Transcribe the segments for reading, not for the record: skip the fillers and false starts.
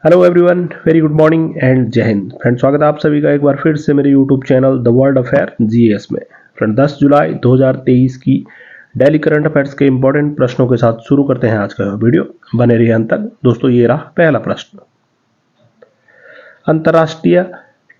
Hello everyone, very good morning and जय Hind. Friend, स्वागत है आप सभी का एक बार फिर से मेरे YouTube channel the world affair GS में। फ्रेंड, 10 जुलाई 2023 की डेली करंट अफेयर्स के इंपॉर्टेंट प्रश्नों के साथ शुरू करते हैं आज का वीडियो। बने रहिए अंत तक। दोस्तों, ये रहा पहला प्रश्न। अंतर्राष्ट्रीय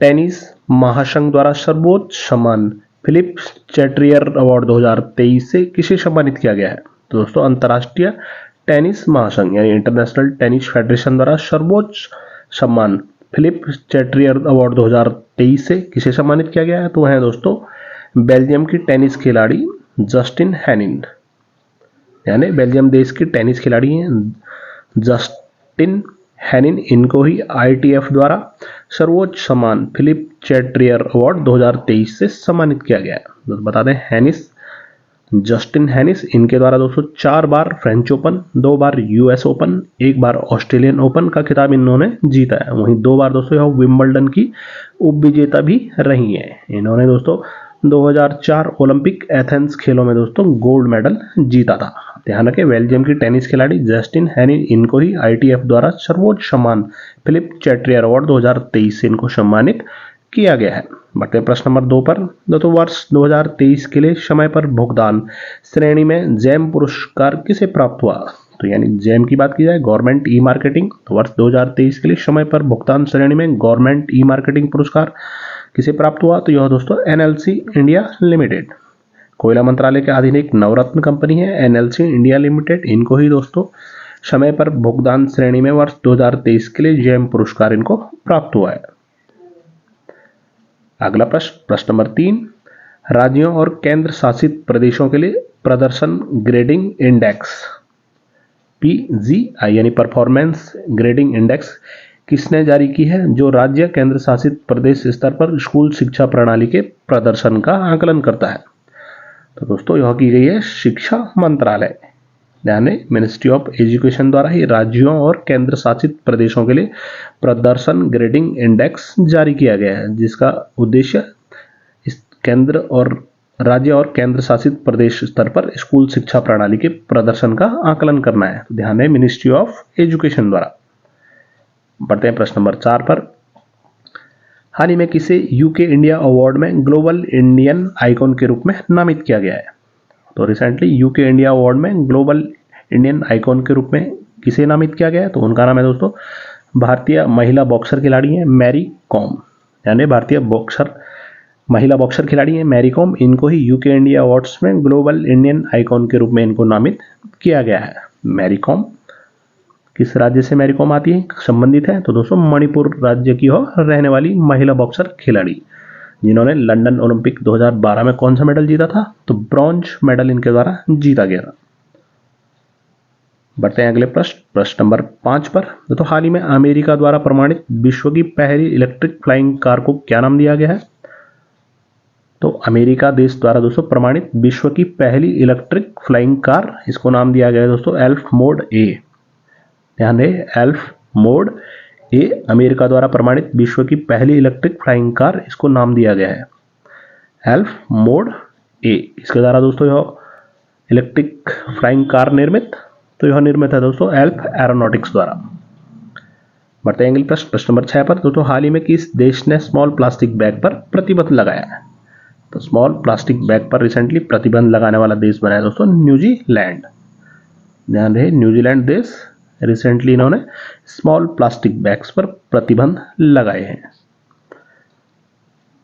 टेनिस महासंघ द्वारा सर्वोच्च सम्मान फिलिप चैट्रियर अवार्ड 2023 से किसे सम्मानित किया गया है? तो दोस्तों, अंतर्राष्ट्रीय टेनिस महासंघ यानी इंटरनेशनल टेनिस फेडरेशन द्वारा सर्वोच्च सम्मान फिलिप चैट्रियर अवार्ड 2023 से किसे सम्मानित किया गया है? तो वह है दोस्तों बेल्जियम की टेनिस खिलाड़ी जस्टिन हेनिन, यानी बेल्जियम देश की टेनिस खिलाड़ी हैं जस्टिन हेनिन। इनको ही आईटीएफ द्वारा सर्वोच्च सम्मान फिलिप चैट्रियर अवार्ड 2023 से सम्मानित किया गया है। तो बता दें, जस्टिन हेनिस, इनके द्वारा दोस्तों 4 बार फ्रेंच ओपन, 2 बार यूएस ओपन, 1 बार ऑस्ट्रेलियन ओपन का खिताब इन्होंने जीता है। वहीं 2 बार दोस्तों यह विंबलडन की उपविजेता भी रही हैं। इन्होंने दोस्तों 2004 ओलंपिक एथेंस खेलों में दोस्तों गोल्ड मेडल जीता था। ध्यान रखें, बेल्जियम की टेनिस खिलाड़ी जस्टिन हेनिन, इनको ही आईटीएफ द्वारा सर्वोच्च सम्मान फिलिप चैट्रियर अवार्ड 2023 से इनको सम्मानित किया गया है। बढ़ते प्रश्न नंबर 2 पर। दोस्तों, वर्ष 2023 के लिए समय पर भुगतान श्रेणी में जैम पुरस्कार किसे प्राप्त हुआ? तो यानी जैम की बात की जाए, गवर्नमेंट ई मार्केटिंग, तो वर्ष 2023 के लिए समय पर भुगतान श्रेणी में गवर्नमेंट ई मार्केटिंग पुरस्कार किसे प्राप्त हुआ? तो यह दोस्तों एनएलसी इंडिया लिमिटेड, कोयला मंत्रालय के अधीन एक नवरत्न कंपनी है एनएलसी इंडिया लिमिटेड। इनको ही दोस्तों समय पर भुगतान श्रेणी में वर्ष 2023 के लिए जैम पुरस्कार इनको प्राप्त हुआ है। अगला प्रश्न नंबर 3। राज्यों और केंद्र शासित प्रदेशों के लिए प्रदर्शन ग्रेडिंग इंडेक्स पीजीआई यानी परफॉर्मेंस ग्रेडिंग इंडेक्स किसने जारी की है, जो राज्य केंद्र शासित प्रदेश स्तर पर स्कूल शिक्षा प्रणाली के प्रदर्शन का आकलन करता है? तो दोस्तों, यह की गई है शिक्षा मंत्रालय, यानी मिनिस्ट्री ऑफ एजुकेशन द्वारा ही राज्यों और केंद्र शासित प्रदेशों के लिए प्रदर्शन ग्रेडिंग इंडेक्स जारी किया गया है, जिसका उद्देश्य इस केंद्र और राज्य और केंद्र शासित प्रदेश स्तर पर स्कूल शिक्षा प्रणाली के प्रदर्शन का आकलन करना है। तो ध्यान है, मिनिस्ट्री ऑफ एजुकेशन द्वारा। बढ़ते हैं प्रश्न नंबर 4 पर। हाल ही में किसे यूके इंडिया अवार्ड में ग्लोबल इंडियन आइकॉन के रूप में नामित किया गया है? तो रिसेंटली यूके इंडिया अवार्ड में ग्लोबल इंडियन आइकॉन के रूप में किसे नामित किया गया है? तो उनका नाम है दोस्तों भारतीय महिला बॉक्सर खिलाड़ी हैं मैरी कॉम, यानी भारतीय महिला बॉक्सर खिलाड़ी हैं मैरी कॉम। इनको ही यूके इंडिया अवार्ड्स में ग्लोबल इंडियन आइकॉन के रूप में इनको नामित किया गया है। मैरी कॉम किस राज्य से मैरी कॉम आती है, संबंधित है? तो दोस्तों मणिपुर राज्य की हो रहने वाली महिला बॉक्सर खिलाड़ी, जिन्होंने लंदन ओलंपिक 2012 में कौन सा मेडल जीता था? तो ब्रॉन्ज मेडल इनके द्वारा जीता गया था। बढ़ते हैं अगले प्रश्न नंबर 5 पर। तो हाल ही में अमेरिका द्वारा प्रमाणित विश्व की पहली इलेक्ट्रिक फ्लाइंग कार को क्या नाम दिया गया है? तो अमेरिका देश द्वारा दोस्तों प्रमाणित विश्व की पहली इलेक्ट्रिक फ्लाइंग कार, इसको नाम दिया गया है दोस्तों एल्फ मोड ए। ध्यान रहे, एल्फ मोड ए अमेरिका द्वारा प्रमाणित विश्व की पहली इलेक्ट्रिक फ्लाइंग कार, इसको नाम दिया गया है एल्फ मोड ए। इसके द्वारा दोस्तों यह इलेक्ट्रिक फ्लाइंग कार निर्मित है दोस्तों एल्फ एरोनॉटिक्स द्वारा। बढ़ते हैं अगले प्रश्न नंबर 6 पर। दोस्तों, हाल ही में किस देश ने स्मॉल प्लास्टिक बैग पर प्रतिबंध लगाया है? तो स्मॉल प्लास्टिक बैग पर रिसेंटली प्रतिबंध लगाने वाला देश बना है दोस्तों न्यूजीलैंड। ध्यान रहे, न्यूजीलैंड देश रिसेंटली इन्होंने स्मॉल प्लास्टिक बैग्स पर प्रतिबंध लगाए हैं।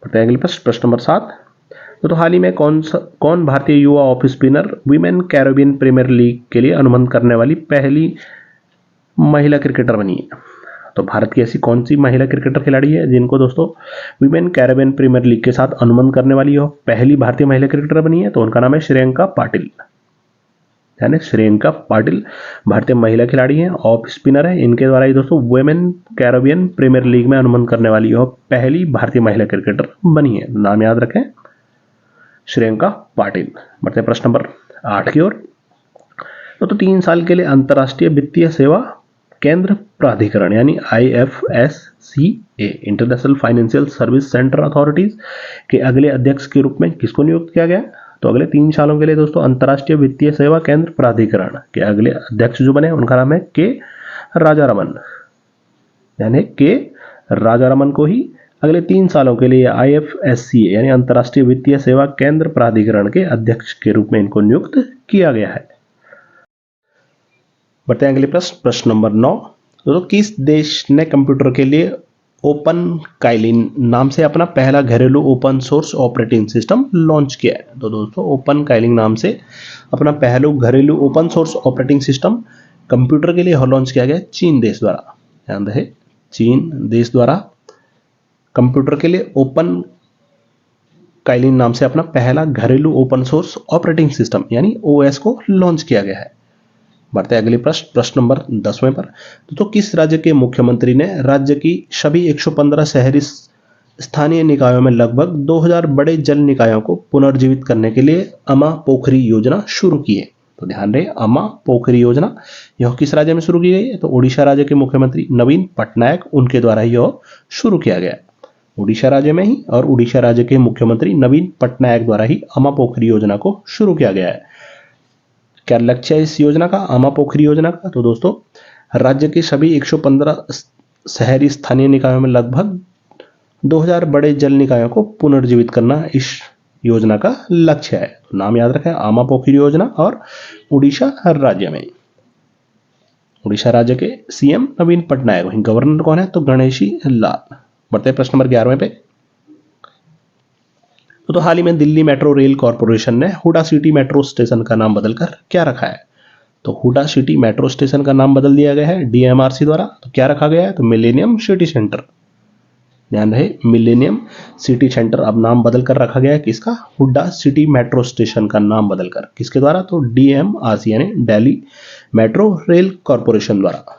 बढ़ते हैं अगले प्रश्न नंबर 7। तो हाल ही में कौन भारतीय युवा off spinner women Caribbean Premier League के लिए अनुबंध करने वाली पहली महिला क्रिकेटर बनी है? तो भारत की ऐसी कौन सी महिला क्रिकेटर खिलाड़ी है जिनको दोस्तों वीमेन कैरेबियन प्रीमियर लीग के साथ अनुबंध करने वाली हो पहली भारतीय महिला क्रिकेटर बनी है? तो उनका नाम है श्रेयंका पाटिल, यानी श्रेयंका पाटिल भारतीय महिला खिलाड़ी हैं, ऑफ स्पिनर है। इनके द्वारा ही दोस्तों वुमेन कैरेबियन प्रीमियर लीग में अनुबंध करने वाली यह पहली भारतीय महिला क्रिकेटर बनी है। नाम याद रखें, श्रेयंका पाटिल। बढ़ते हैं प्रश्न नंबर 8 की ओर। तो 3 साल के लिए अंतर्राष्ट्रीय वित्तीय सेवा केंद्र प्राधिकरण यानी IFSCA international financial service centre authorities के अगले अध्यक्ष के रूप में किसको नियुक्त किया गया? तो अगले 3 सालों के लिए दोस्तों अंतर्राष्ट्रीय वित्तीय सेवा केंद्र प्राधिकरण के अगले अध्यक्ष जो बने उनका नाम है के राजारमन, यानी के राजारमन को ही अगले 3 सालों के लिए IFSC यानी अंतर्राष्ट्रीय वित्तीय सेवा केंद्र प्राधिकरण के अध्यक्ष के रूप में इनको नियुक्त किया गया है। बढ़ते हैं अगले प्रश्न नंबर 9। तो किस देश ने कंप्यूटर के लिए ओपन काइलिन नाम से अपना पहला घरेलू open source operating system launch किया है? तो दोस्तों ओपन काइलिन नाम से अपना पहला घरेलू open source operating system computer के लिए लॉन्च किया गया चीन देश द्वारा। ध्यान रहे, चीन देश द्वारा कंप्यूटर के लिए ओपन काइलिन नाम से अपना पहला घरेलू ओपन सोर्स ऑपरेटिंग सिस्टम यानी OS को लॉन्च किया गया है। बढ़ते हैं अगले प्रश्न नंबर 10वें पर। तो किस राज्य के मुख्यमंत्री ने राज्य की सभी 115 शहरी स्थानीय निकायों में लगभग 2000 बड़े जल निकायों को पुनर्जीवित करने के लिए अमा पोखरी योजना शुरू की है? तो ध्यान रहे, अमा पोखरी योजना यह किस राज्य में शुरू की गई है? तो ओडिशा राज्य के मुख्यमंत्री नवीन पटनायक उनके द्वारा यह शुरू किया गया। ओडिशा राज्य में ही और ओडिशा राज्य के मुख्यमंत्री नवीन पटनायक द्वारा ही अमा पोखरी योजना को शुरू किया गया है। क्या लक्ष्य है इस योजना का, अमा पोखरी योजना का? तो दोस्तों राज्य के सभी 115 शहरी स्थानीय निकायों में लगभग 2000 बड़े जल निकायों को पुनर्जीवित करना इस योजना का लक्ष्य है। तो नाम याद रखें, अमा पोखरी योजना, और उड़ीसा राज्य में, उड़ीसा राज्य के CM नवीन पटनायक, वहीं गवर्नर कौन है? तो गणेशी लाल। बढ़ते हैं प्रश्न नंबर 11वें पे। तो हाल ही में दिल्ली मेट्रो रेल कॉर्पोरेशन ने हुडा सिटी मेट्रो स्टेशन का नाम बदलकर क्या रखा है? तो हुडा सिटी मेट्रो स्टेशन का नाम बदल दिया गया है DMRC द्वारा। तो क्या रखा गया है? तो मिलेनियम सिटी सेंटर। ध्यान रहे, मिलेनियम सिटी सेंटर अब नाम बदलकर रखा गया है किसका? हुडा सिटी मेट्रो स्टेशन का नाम बदलकर। किसके द्वारा? तो DMRC यानी दिल्ली मेट्रो रेल कॉर्पोरेशन द्वारा।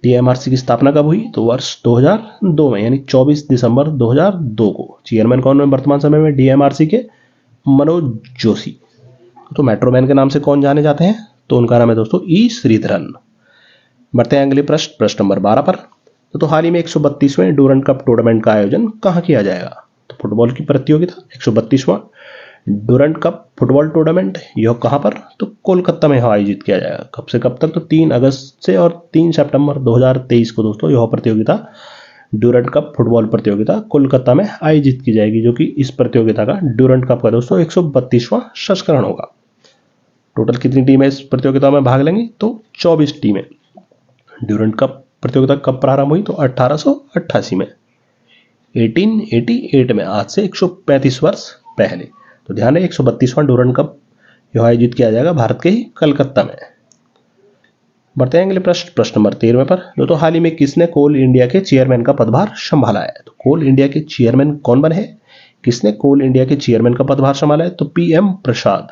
DMRC की स्थापना कब हुई? तो वर्ष 2002 में, यानी 24 दिसंबर 2002 को। चेयरमैन कौन है वर्तमान समय में DMRC के? मनोज जोशी। तो मेट्रो मैन के नाम से कौन जाने जाते हैं? तो उनका नाम है दोस्तों E श्रीधरन। बढ़ते हैं अगले प्रश्न नंबर 12 पर। तो हाल ही में 132वें डूरंड कप टूर्नामेंट का आयोजन कहां किया जाएगा? तो फुटबॉल की प्रतियोगिता 132वां डूरंड कप फुटबॉल टूर्नामेंट यह कहां पर? तो कोलकाता में आयोजित किया जाएगा। कब से कब तक? तो 3 अगस्त से और 3 सितंबर 2023 को दोस्तों यह प्रतियोगिता डूरंड कप फुटबॉल प्रतियोगिता कोलकाता में आयोजित की जाएगी, जो कि इस प्रतियोगिता का डूरंड कप का दोस्तों 132वां संस्करण होगा। टोटल कितनी टीमें इस प्रतियोगिता में भाग लेंगी? तो 24 टीमें। डूरंड कप प्रतियोगिता कब प्रारंभ हुई? तो 1888 में, 1888 में, आज से 135 वर्ष पहले। तो ध्यान है 132वां डूरंड कप यह आयोजित किया जाएगा भारत के ही कलकत्ता में। बढ़ते हैं अगले प्रश्न नंबर 13वें पर। तो हाल ही में किसने कोल इंडिया के चेयरमैन का पदभार संभाला है? तो कोल इंडिया के चेयरमैन कौन बने हैं? किसने कोल इंडिया के चेयरमैन का पदभार संभाला है? तो PM प्रसाद।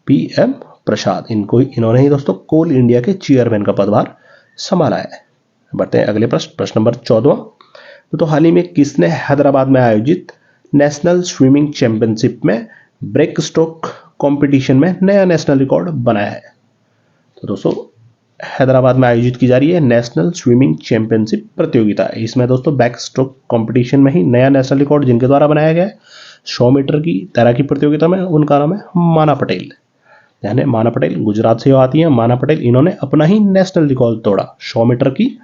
PM प्रसाद, इन्होंने ही दोस्तों कोल इंडिया के चेयरमैन का पदभार संभाला है। बढ़ते हैं अगले प्रश्न नंबर 14वां। तो हाल ही में किसने हैदराबाद में आयोजित नेशनल स्विमिंग चैंपियनशिप में ब्रेक स्ट्रोक कंपटीशन में नया नेशनल रिकॉर्ड बनाया है? तो दोस्तों हैदराबाद में आयोजित की जा रही है नेशनल स्विमिंग चैंपियनशिप प्रतियोगिता। इसमें दोस्तों बैक स्ट्रोक कंपटीशन में ही नया नेशनल रिकॉर्ड जिनके द्वारा बनाया गया है 100 मीटर की तैराकी प्रतियोगिता में, उनका नाम है माना पटेल। यानी माना पटेल गुजरात से आती है। माना पटेल, इन्होंने अपना ही नेशनल रिकॉर्ड तोड़ा 100 मीटर की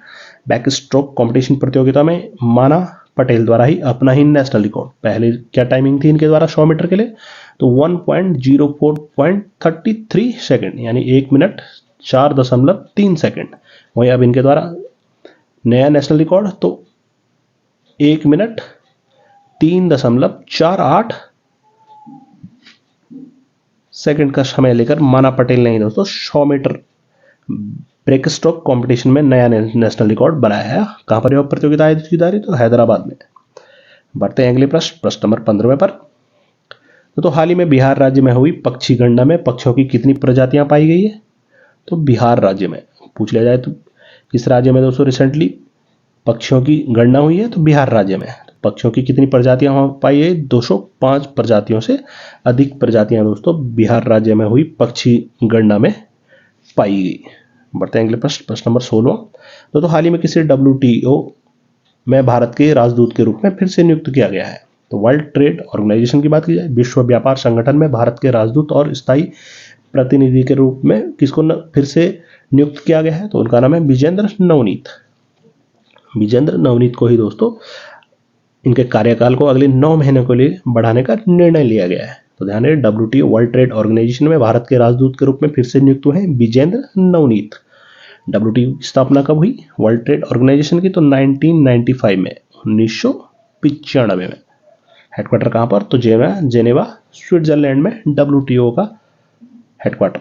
बैक स्ट्रोक कॉम्पिटिशन प्रतियोगिता में। माना पटेल द्वारा ही अपना ही नेशनल रिकॉर्ड। पहले क्या टाइमिंग थी इनके द्वारा 100 मीटर के लिए? तो 1.04.33 सेकंड, यानी 1 मिनट 4.3 सेकंड। वही अब इनके द्वारा नया नेशनल रिकॉर्ड तो 1 मिनट 3.48 सेकंड का समय लेकर माना पटेल ने दोस्तों 100 मीटर ब्रेक स्ट्रोक कंपटीशन में नया नेशनल रिकॉर्ड बनाया है। कहां पर यह प्रतियोगिता आयोजित की जा रही? तो हैदराबाद में। बढ़ते हैं अगले प्रश्न नंबर 15वें पर। तो हाल ही में बिहार राज्य में हुई पक्षी गणना में पक्षियों की कितनी प्रजातियां पाई गई है? तो बिहार राज्य में पूछ लिया जाए तो किस राज्य में दोस्तों रिसेंटली पक्षियों की गणना हुई है? तो बिहार राज्य में। पक्षियों की कितनी प्रजातियां वहां पाई है? 205 प्रजातियों से अधिक प्रजातियां दोस्तों बिहार राज्य में हुई पक्षी गणना में पाई गई। बढ़ते हैं अगले प्रश्न नंबर 16। तो हाल ही में किसी WTO में भारत के राजदूत के रूप में फिर से नियुक्त किया गया है? तो वर्ल्ड ट्रेड ऑर्गेनाइजेशन की बात की जाए, विश्व व्यापार संगठन में भारत के राजदूत और स्थायी प्रतिनिधि के रूप में किसको फिर से नियुक्त किया गया है? तो उनका नाम है विजेंद्र नवनीत। विजेंद्र नवनीत को ही दोस्तों इनके कार्यकाल को अगले 9 महीने के लिए बढ़ाने का निर्णय लिया गया है। तो ध्यान रहे, WTO वर्ल्ड ट्रेड ऑर्गेनाइजेशन में भारत के राजदूत के रूप में फिर से नियुक्त हुए हैं विजेंद्र नवनीत। WTO की स्थापना कब हुई वर्ल्ड ट्रेड ऑर्गेनाइजेशन की? तो 1995 में, 1995 में। हेडक्वार्टर कहां पर? तो जेनेवा स्विट्जरलैंड में WTO का हेडक्वार्टर।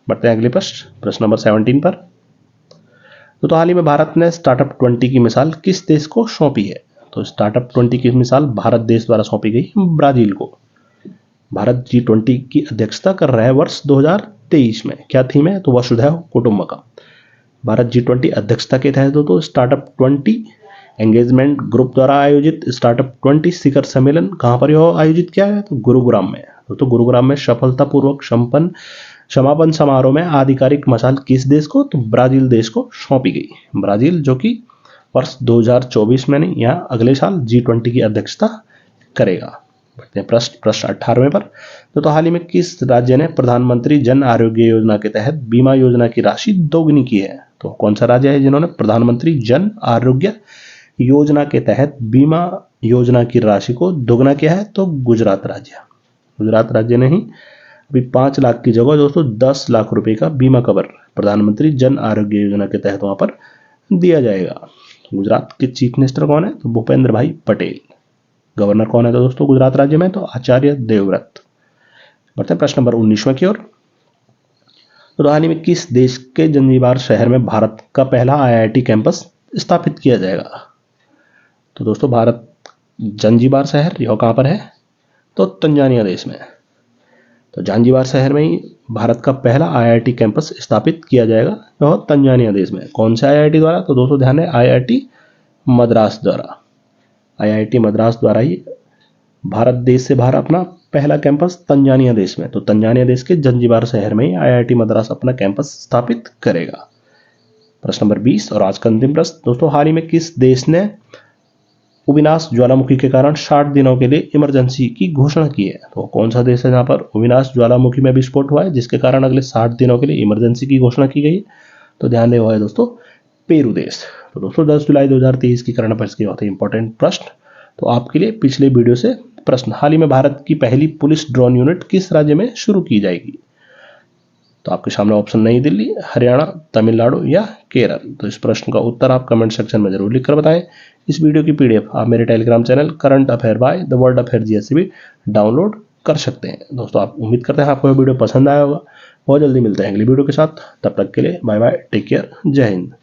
बढ़ते हैं अगले प्रश्न नंबर 17 पर। तो हाल ही में भारत ने स्टार्टअप 20 की मिसाल किस देश को सौंपी है? तो स्टार्टअप 20 की मिसाल भारत देश द्वारा सौंपी गई ब्राजील को। भारत G20 की अध्यक्षता कर रहा है वर्ष 2023 में। क्या थीम है? तो वसुधैव कुटुंबकम। भारत G20 अध्यक्षता के तहत तो स्टार्टअप 20 एंगेजमेंट ग्रुप द्वारा आयोजित स्टार्टअप 20 शिखर सम्मेलन कहां पर यह आयोजित किया है? तो गुरुग्राम में। तो गुरुग्राम में सफलतापूर्वक समापन समारोह में आधिकारिक मसाल किस देश को? तो ब्राजील देश को सौंपी गई। ब्राजील जो कि वर्ष 2024 में नहीं, यहाँ अगले साल G20 की अध्यक्षता करेगा। बढ़ते हैं प्रश्न 18वें पर। तो हाल ही में किस राज्य ने प्रधानमंत्री जन आरोग्य योजना के तहत बीमा योजना की राशि दोगुनी की है? तो कौन सा राज्य है जिन्होंने प्रधानमंत्री जन आरोग्य योजना के तहत बीमा योजना की राशि को दोगुना किया है? तो गुजरात राज्य। गुजरात राज्य ने ही अभी 5 लाख की जगह दोस्तों 10 लाख रुपए का बीमा कवर प्रधानमंत्री जन आरोग्य योजना के तहत वहां पर दिया जाएगा। गुजरात के चीफ मिनिस्टर कौन है? तो भूपेंद्र भाई पटेल। गवर्नर कौन है? तो दोस्तों गुजरात राज्य में तो आचार्य देवव्रत। बढ़ते हैं प्रश्न नंबर 19वें की ओर। तो हाल ही में किस देश के जंजीबार शहर में भारत का पहला IIT कैंपस स्थापित किया जाएगा? तो दोस्तों भारत जंजीबार शहर यह कहां पर है? तो तंजानिया देश में। तो जंजीबार शहर में ही भारत का पहला IIT कैंपस स्थापित किया जाएगा, यह तंजानिया देश में। कौन से IIT द्वारा? तो दोस्तों ध्यान है IIT मद्रास द्वारा। IIT मद्रास द्वारा ही भारत देश से बाहर अपना पहला कैंपस तंजानिया देश में, तो तंजानिया देश के जंजीबार शहर में ही IIT मद्रास अपना कैंपस स्थापित करेगा। प्रश्न नंबर 20 और आज का अंतिम प्रश्न दोस्तों, हाल ही में किस देश ने उविनाश ज्वालामुखी के कारण 60 दिनों के लिए इमरजेंसी की घोषणा की है? तो कौन सा देश है जहां पर उविनाश ज्वालामुखी में विस्फोट हुआ है जिसके कारण अगले 60 दिनों के लिए इमरजेंसी की घोषणा की गई है? तो ध्यान दें, वो है दोस्तों पेरू देश। तो दोस्तों 10 जुलाई 2023 की करंट अफेयर्स के बहुत ही इंपॉर्टेंट प्रश्न। तो आपके लिए पिछले वीडियो से प्रश्न, हाल ही में भारत की पहली पुलिस ड्रोन यूनिट किस राज्य में शुरू की जाएगी? तो आपके सामने ऑप्शन नई दिल्ली, हरियाणा, तमिलनाडु या केरल। तो इस प्रश्न का उत्तर आप कमेंट सेक्शन में जरूर लिखकर बताएं। इस वीडियो की PDF आप मेरे Telegram channel current affair by the world affair GS से भी डाउनलोड कर सकते हैं। दोस्तों आप उम्मीद करते हैं आपको यह वीडियो पसंद आया होगा। बहुत जल्दी मिलते हैं अगली वीडियो के साथ, तब तक के लिए बाय बाय, टेक केयर, जय हिंद।